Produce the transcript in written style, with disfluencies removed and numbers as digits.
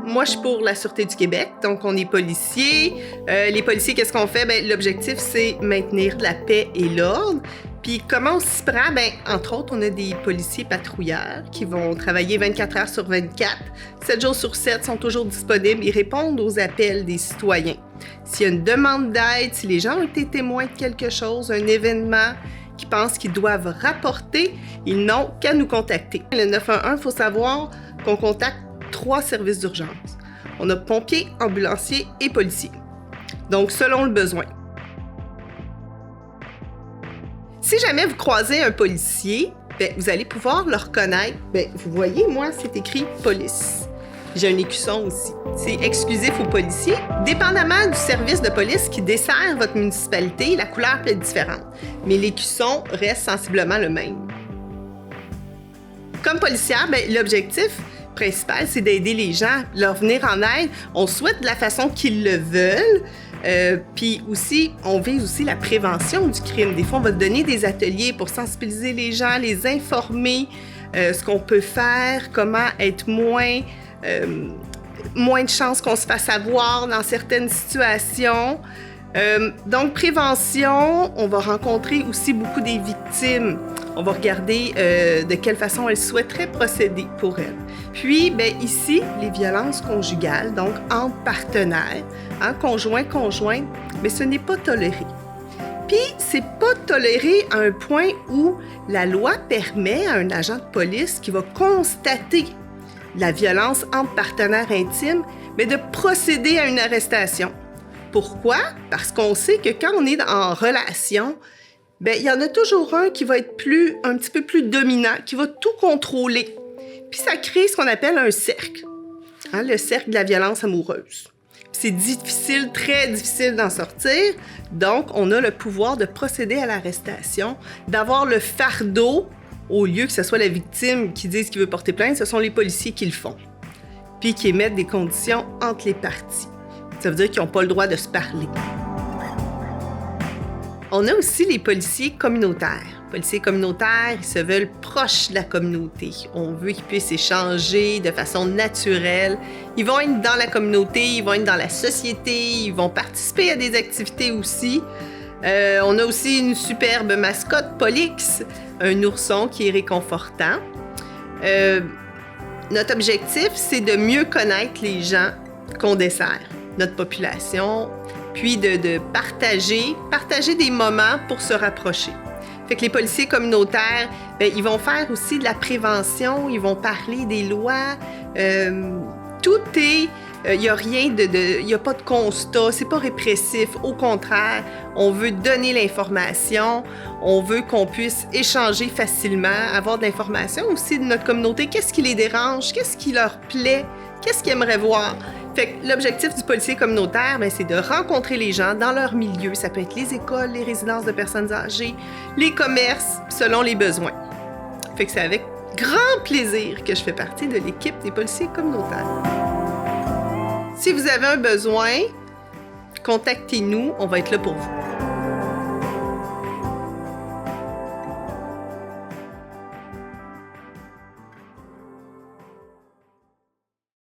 moi, je suis pour la Sûreté du Québec, donc on est policiers. Les policiers, qu'est-ce qu'on fait? Bien, l'objectif, c'est maintenir la paix et l'ordre. Puis comment on s'y prend? Bien, entre autres, on a des policiers patrouilleurs qui vont travailler 24 heures sur 24, 7 jours sur 7, sont toujours disponibles. Ils répondent aux appels des citoyens. S'il y a une demande d'aide, si les gens ont été témoins de quelque chose, un événement, qui pensent qu'ils doivent rapporter, ils n'ont qu'à nous contacter. Le 911, il faut savoir qu'on contacte 3 services d'urgence. On a pompiers, ambulanciers et policiers. Donc, selon le besoin. Si jamais vous croisez un policier, bien, vous allez pouvoir le reconnaître. Bien, vous voyez, moi, c'est écrit « police ». J'ai un écusson aussi. C'est exclusif aux policiers. Dépendamment du service de police qui dessert votre municipalité, la couleur peut être différente. Mais l'écusson reste sensiblement le même. Comme policière, bien, l'objectif principal, c'est d'aider les gens, leur venir en aide. On souhaite de la façon qu'ils le veulent. Puis aussi, on vise aussi la prévention du crime. Des fois, on va donner des ateliers pour sensibiliser les gens, les informer, ce qu'on peut faire, comment être moins de chances qu'on se fasse avoir dans certaines situations. Donc, prévention, on va rencontrer aussi beaucoup des victimes. On va regarder de quelle façon elles souhaiteraient procéder pour elles. Puis, bien, ici, les violences conjugales, donc entre partenaires, conjoint, mais ce n'est pas toléré. Puis, c'est pas toléré à un point où la loi permet à un agent de police qui va constater la violence entre partenaires intimes, mais de procéder à une arrestation. Pourquoi? Parce qu'on sait que quand on est en relation, bien, il y en a toujours un qui va être un petit peu plus dominant, qui va tout contrôler. Puis ça crée ce qu'on appelle un cercle, le cercle de la violence amoureuse. C'est difficile, très difficile d'en sortir, donc on a le pouvoir de procéder à l'arrestation, d'avoir le fardeau, au lieu que ce soit la victime qui dise qu'il veut porter plainte, ce sont les policiers qui le font, puis qui émettent des conditions entre les parties. Ça veut dire qu'ils n'ont pas le droit de se parler. On a aussi les policiers communautaires. Les policiers communautaires, ils se veulent proches de la communauté. On veut qu'ils puissent échanger de façon naturelle. Ils vont être dans la communauté, ils vont être dans la société, ils vont participer à des activités aussi. On a aussi une superbe mascotte, Pollux, un ourson qui est réconfortant. Notre objectif, c'est de mieux connaître les gens qu'on dessert, notre population, puis de partager des moments pour se rapprocher. Fait que les policiers communautaires, bien, ils vont faire aussi de la prévention, ils vont parler des lois. Tout est... Il n'y a rien il n'y a pas de constat, c'est pas répressif. Au contraire, on veut donner l'information, on veut qu'on puisse échanger facilement, avoir de l'information aussi de notre communauté. Qu'est-ce qui les dérange? Qu'est-ce qui leur plaît? Qu'est-ce qu'ils aimeraient voir? Fait que l'objectif du policier communautaire, bien, c'est de rencontrer les gens dans leur milieu. Ça peut être les écoles, les résidences de personnes âgées, les commerces, selon les besoins. Fait que c'est avec grand plaisir que je fais partie de l'équipe des policiers communautaires. Si vous avez un besoin, contactez-nous, on va être là pour vous.